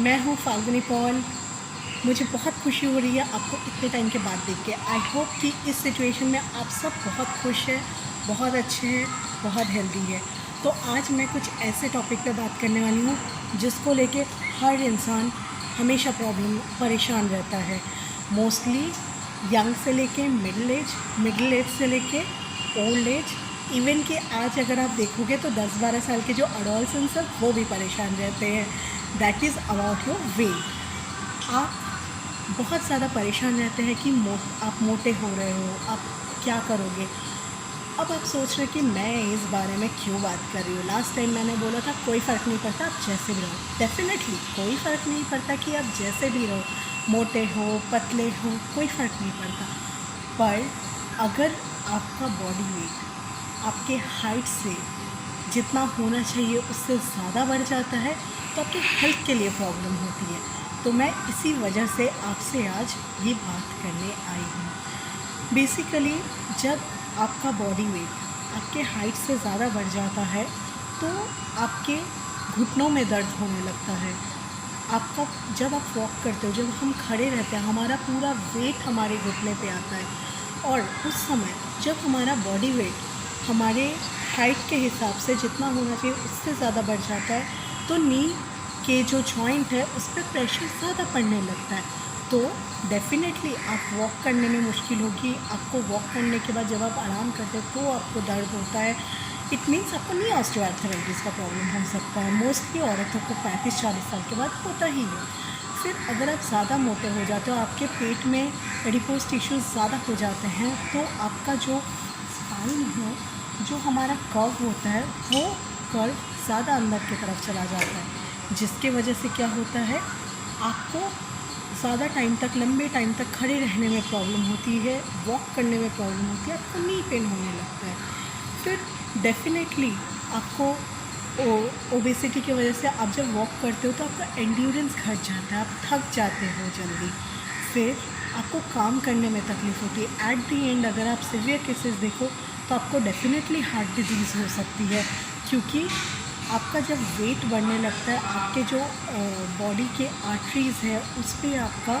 मैं हूँ फाल्गुनी पॉल। मुझे बहुत खुशी हो रही है आपको इतने टाइम के बाद देख के। आई होप कि इस सिचुएशन में आप सब बहुत खुश हैं, बहुत अच्छे हैं, बहुत हेल्दी है। तो आज मैं कुछ ऐसे टॉपिक पे बात करने वाली हूँ जिसको लेके हर इंसान हमेशा परेशान रहता है। मोस्टली यंग से लेके मिडिल एज से लेके ओल्ड एज, इवन कि आज अगर आप देखोगे तो 10-12 साल के जो अडोलसेंस हैं वो भी परेशान रहते हैं। That is about your weight. आप बहुत ज़्यादा परेशान रहते हैं कि आप मोटे हो रहे हो, आप क्या करोगे। अब आप सोच रहे कि मैं इस बारे में क्यों बात कर रही हूँ। लास्ट टाइम मैंने बोला था कोई फ़र्क नहीं पड़ता, आप जैसे भी रहो। डेफिनेटली कोई फ़र्क नहीं पड़ता कि आप जैसे भी रहो, मोटे हो पतले हो, कोई फ़र्क नहीं पड़ता। पर अगर आपका बॉडी वेट आपके हाइट से जितना होना चाहिए उससे ज़्यादा बढ़ जाता है तो आपके हेल्थ के लिए प्रॉब्लम होती है। तो मैं इसी वजह से आपसे आज ये बात करने आई हूँ। बेसिकली जब आपका बॉडी वेट आपके हाइट से ज़्यादा बढ़ जाता है तो आपके घुटनों में दर्द होने लगता है। आपका जब आप वॉक करते हो, जब हम खड़े रहते हैं, हमारा पूरा वेट हमारे घुटने पे आता है। और उस समय जब हमारा बॉडी वेट हमारे हाइट के हिसाब से जितना होना चाहिए उससे ज़्यादा बढ़ जाता है तो नी के जो जॉइंट है उस पर प्रेशर ज़्यादा पड़ने लगता है। तो डेफिनेटली आप वॉक करने में मुश्किल होगी। आपको वॉक करने के बाद जब आप आराम करते हो तो आपको दर्द होता है। इट मीन्स आपको नी ऑस्टियोआर्थराइटिस का प्रॉब्लम हो सकता है। मोस्टली औरतों को 35-40 साल के बाद होता ही है। फिर अगर आप ज़्यादा मोटे हो जाते हो, आपके पेट में एडिपोज टिश्यूज़ ज़्यादा हो जाते हैं तो आपका जो स्पाइन है, जो हमारा कर्व होता है, वो कर्व ज़्यादा अंदर की तरफ चला जाता है, जिसके वजह से क्या होता है, आपको ज़्यादा टाइम तक, लंबे टाइम तक खड़े रहने में प्रॉब्लम होती है, वॉक करने में प्रॉब्लम होती है, आपको नी पेन होने लगता है। फिर डेफिनेटली आपको ओबेसिटी की वजह से आप जब वॉक करते हो तो आपका एंड्योरेंस घट जाता है, आप थक जाते हो जल्दी। फिर आपको काम करने में तकलीफ़ होती है। एट दी एंड अगर आप सीवियर केसेस देखो तो आपको डेफिनेटली हार्ट डिजीज़ हो सकती है, क्योंकि आपका जब वेट बढ़ने लगता है आपके जो बॉडी के आर्टरीज़ है उस पर आपका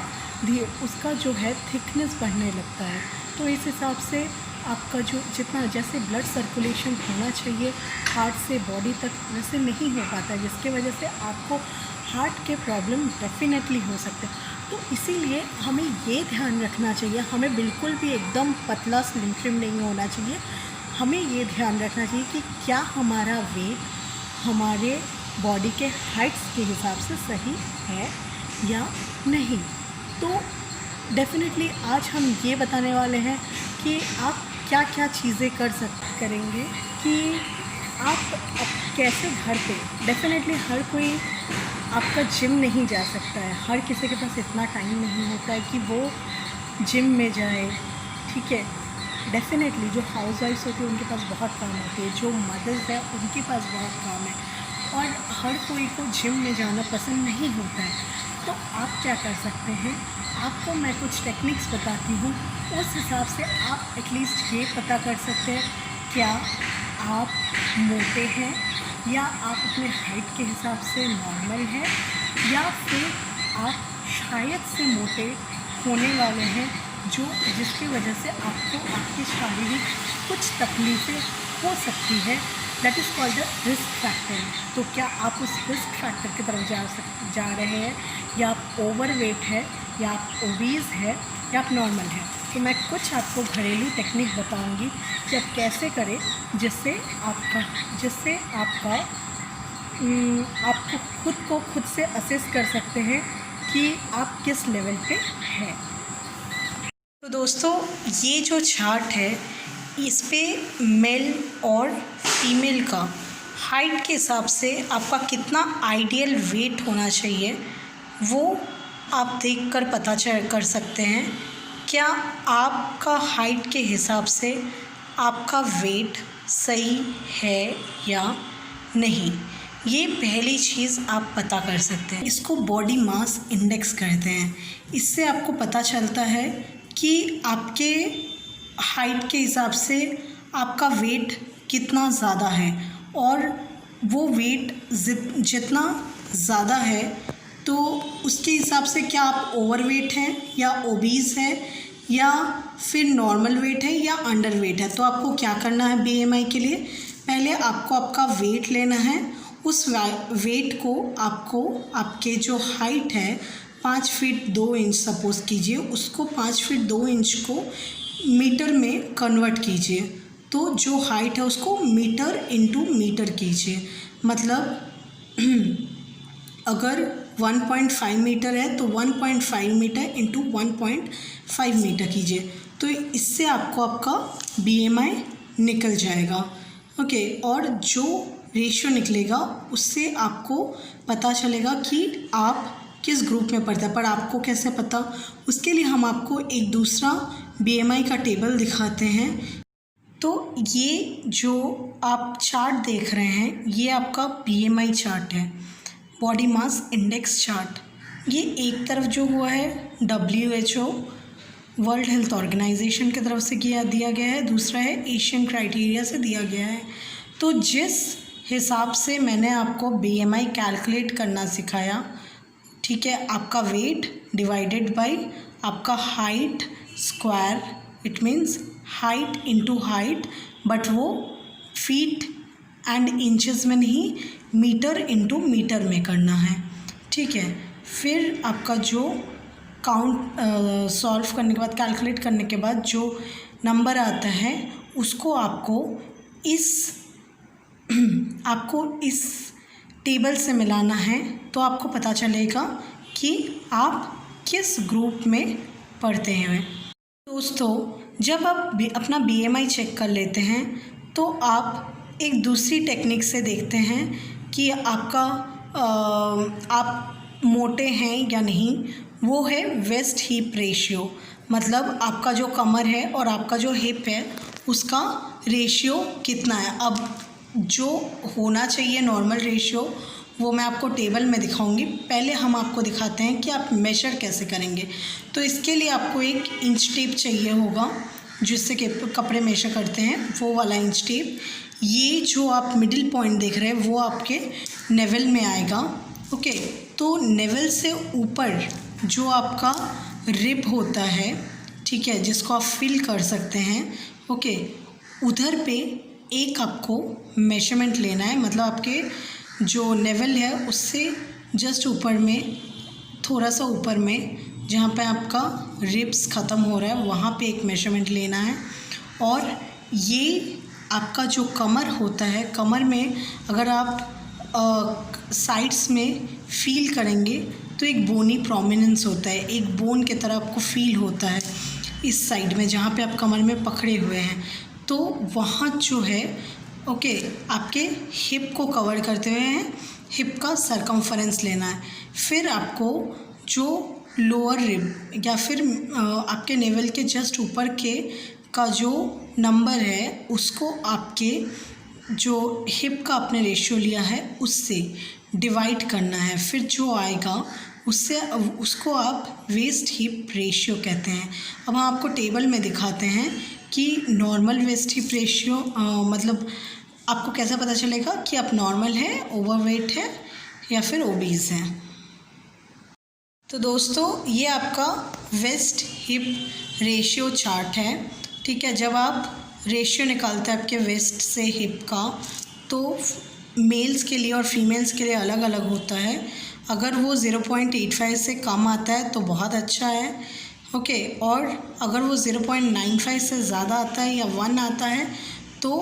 उसका जो है थिकनेस बढ़ने लगता है। तो इस हिसाब से आपका जो जितना जैसे ब्लड सर्कुलेशन होना चाहिए हार्ट से बॉडी तक वैसे नहीं हो पाता है, जिसके वजह से आपको हार्ट के प्रॉब्लम डेफिनेटली हो सकते हैं। तो इसीलिए हमें ये ध्यान रखना चाहिए, हमें बिल्कुल भी एकदम पतला स्लिम ट्रिम नहीं होना चाहिए। हमें ये ध्यान रखना चाहिए कि क्या हमारा वेट हमारे बॉडी के हाइट्स के हिसाब से सही है या नहीं। तो डेफिनेटली आज हम ये बताने वाले हैं कि आप क्या क्या चीज़ें करेंगे कि आप कैसे घर पे, डेफिनेटली हर कोई आपका जिम नहीं जा सकता है, हर किसी के पास इतना टाइम नहीं होता है कि वो जिम में जाए, ठीक है। डेफिनेटली जो हाउस वाइफ्स होती है उनके पास बहुत काम होती है, जो मदर्स है उनके पास बहुत काम है, और हर कोई को जिम में जाना पसंद नहीं होता है। तो आप क्या कर सकते हैं, आपको मैं कुछ टेक्निक्स बताती हूँ, उस हिसाब से आप एटलीस्ट ये पता कर सकते हैं क्या आप मोटे हैं या आप अपने हाइट के हिसाब से नॉर्मल हैं, या फिर आप शायद से मोटे होने वाले हैं जिसकी वजह से आपको आपकी शारीरिक कुछ तकलीफ़ें हो सकती है। That is called the risk factor. तो क्या आप उस रिस्क फैक्टर की तरफ जा रहे हैं, या आप ओवरवेट है, या आप ओबीज़ है, या आप नॉर्मल है। तो मैं कुछ आपको घरेलू टेक्निक बताऊंगी कि आप कैसे करें जिससे आपको खुद को खुद से असेस कर सकते हैं कि आप किस लेवल पे हैं। तो दोस्तों ये जो चार्ट है इस पे मेल और फीमेल का हाइट के हिसाब से आपका कितना आइडियल वेट होना चाहिए वो आप देखकर पता कर सकते हैं। क्या आपका हाइट के हिसाब से आपका वेट सही है या नहीं, ये पहली चीज़ आप पता कर सकते हैं। इसको बॉडी मास इंडेक्स कहते हैं। इससे आपको पता चलता है कि आपके हाइट के हिसाब से आपका वेट कितना ज़्यादा है, और वो वेट जितना ज़्यादा है तो उसके हिसाब से क्या आप ओवरवेट हैं या ओबीज हैं या फिर नॉर्मल वेट है या अंडर वेट है। तो आपको क्या करना है बीएमआई के लिए, पहले आपको आपका वेट लेना है। उस वेट को आपको आपके जो हाइट है 5 फीट 2 इंच सपोज़ कीजिए, उसको 5 फीट 2 इंच को मीटर में कन्वर्ट कीजिए। तो जो हाइट है उसको मीटर इंटू मीटर कीजिए, मतलब अगर 1.5 मीटर है तो 1.5 मीटर इंटू 1.5 मीटर कीजिए। तो इससे आपको आपका बीएमआई निकल जाएगा। ओके, और जो रेशियो निकलेगा उससे आपको पता चलेगा कि आप किस ग्रुप में पड़ता है। पर आपको कैसे पता, उसके लिए हम आपको एक दूसरा बीएमआई का टेबल दिखाते हैं। तो ये जो आप चार्ट देख रहे हैं ये आपका बीएमआई चार्ट है, बॉडी मास इंडेक्स चार्ट। ये एक तरफ जो हुआ है WHO वर्ल्ड हेल्थ ऑर्गेनाइजेशन की तरफ से दिया गया है, दूसरा है एशियन क्राइटेरिया से दिया गया है। तो जिस हिसाब से मैंने आपको बीएमआई कैलकुलेट करना सिखाया, ठीक है, आपका वेट डिवाइडेड बाय आपका height square, it means height into height, but वो फीट एंड इंचेस में नहीं, मीटर इंटू मीटर में करना है, ठीक है। फिर आपका जो काउंट सॉल्व करने के बाद, कैलकुलेट करने के बाद जो नंबर आता है उसको आपको इस टेबल से मिलाना है। तो आपको पता चलेगा कि आप किस ग्रुप में पढ़ते हैं। दोस्तों, जब आप अपना बीएमआई चेक कर लेते हैं तो आप एक दूसरी टेक्निक से देखते हैं कि आपका आप मोटे हैं या नहीं। वो है वेस्ट हिप रेशियो, मतलब आपका जो कमर है और आपका जो हिप है उसका रेशियो कितना है। अब जो होना चाहिए नॉर्मल रेशियो वो मैं आपको टेबल में दिखाऊंगी। पहले हम आपको दिखाते हैं कि आप मेजर कैसे करेंगे। तो इसके लिए आपको एक इंच टेप चाहिए होगा जिससे कि कपड़े मेजर करते हैं, वो वाला इंच टेप। ये जो आप मिडिल पॉइंट देख रहे हैं वो आपके नेवल में आएगा। ओके, तो नेवल से ऊपर जो आपका रिब होता है, ठीक है, जिसको आप फील कर सकते हैं, ओके, उधर पे एक आपको मेजरमेंट लेना है। मतलब आपके जो नेवल है उससे जस्ट ऊपर में, थोड़ा सा ऊपर में, जहाँ पे आपका रिब्स ख़त्म हो रहा है वहाँ पे एक मेजरमेंट लेना है। और ये आपका जो कमर होता है, कमर में अगर आप साइड्स में फील करेंगे तो एक बोनी प्रोमिनेंस होता है, एक बोन की तरह आपको फील होता है इस साइड में जहाँ पे आप कमर में पकड़े हुए हैं। तो वहाँ जो है, ओके, आपके हिप को कवर करते हुए हैं, हिप का सरकमफरेंस लेना है। फिर आपको जो लोअर रिब या फिर आपके नेवल के जस्ट ऊपर के का जो नंबर है उसको आपके जो हिप का आपने रेशियो लिया है उससे डिवाइड करना है। फिर जो आएगा उसको आप वेस्ट हिप रेशियो कहते हैं। अब हम आपको टेबल में दिखाते हैं कि नॉर्मल वेस्ट हिप रेशियो मतलब आपको कैसे पता चलेगा कि आप नॉर्मल है, ओवरवेट है या फिर ओबीज हैं। तो दोस्तों, ये आपका वेस्ट हिप रेशियो चार्ट है, ठीक है। जब आप रेशियो निकालते हैं आपके वेस्ट से हिप का तो मेल्स के लिए और फीमेल्स के लिए अलग अलग होता है। अगर वो 0.85 से कम आता है तो बहुत अच्छा है, ओके, और अगर वो 0.95 से ज़्यादा आता है या 1 आता है तो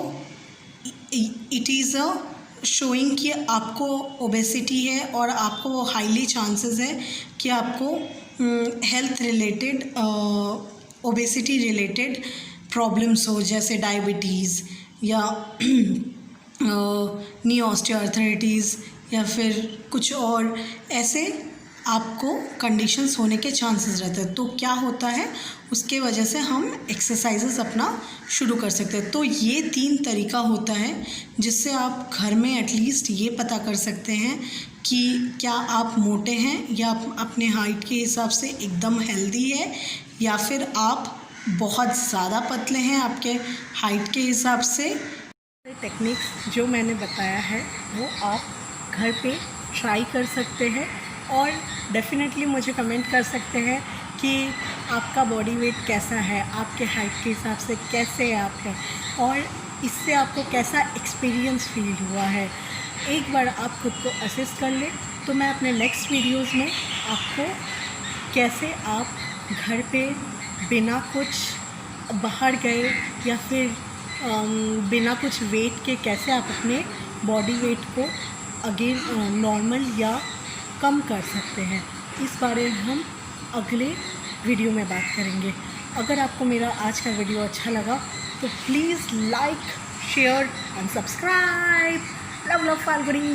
इट इज़ अ शोइंग कि आपको ओबेसिटी है और आपको वो हाईली चांसेस है कि आपको health related obesity related problems हो, जैसे डायबिटीज़ या नी ऑस्टियोआर्थराइटिस या फिर कुछ और ऐसे आपको कंडीशंस होने के चांसेस रहते हैं। तो क्या होता है, उसके वजह से हम एक्सरसाइजेस अपना शुरू कर सकते हैं। तो ये 3 तरीका होता है जिससे आप घर में एटलीस्ट ये पता कर सकते हैं कि क्या आप मोटे हैं या अपने हाइट के हिसाब से एकदम हेल्दी है या फिर आप बहुत ज़्यादा पतले हैं आपके हाइट के हिसाब से। टेक्निक्स जो मैंने बताया है वो आप घर पे ट्राई कर सकते हैं और डेफ़िनेटली मुझे कमेंट कर सकते हैं कि आपका बॉडी वेट कैसा है, आपके हाइट के हिसाब से कैसे आप हैं और इससे आपको कैसा एक्सपीरियंस फ़ील हुआ है। एक बार आप खुद को असेस कर लें तो मैं अपने नेक्स्ट वीडियोज़ में आपको कैसे आप घर पे बिना कुछ बाहर गए या फिर बिना कुछ वेट के कैसे आप अपने बॉडी वेट को अगेन नॉर्मल या कम कर सकते हैं, इस बारे में हम अगले वीडियो में बात करेंगे। अगर आपको मेरा आज का वीडियो अच्छा लगा तो please like, share and subscribe. Love Falguni.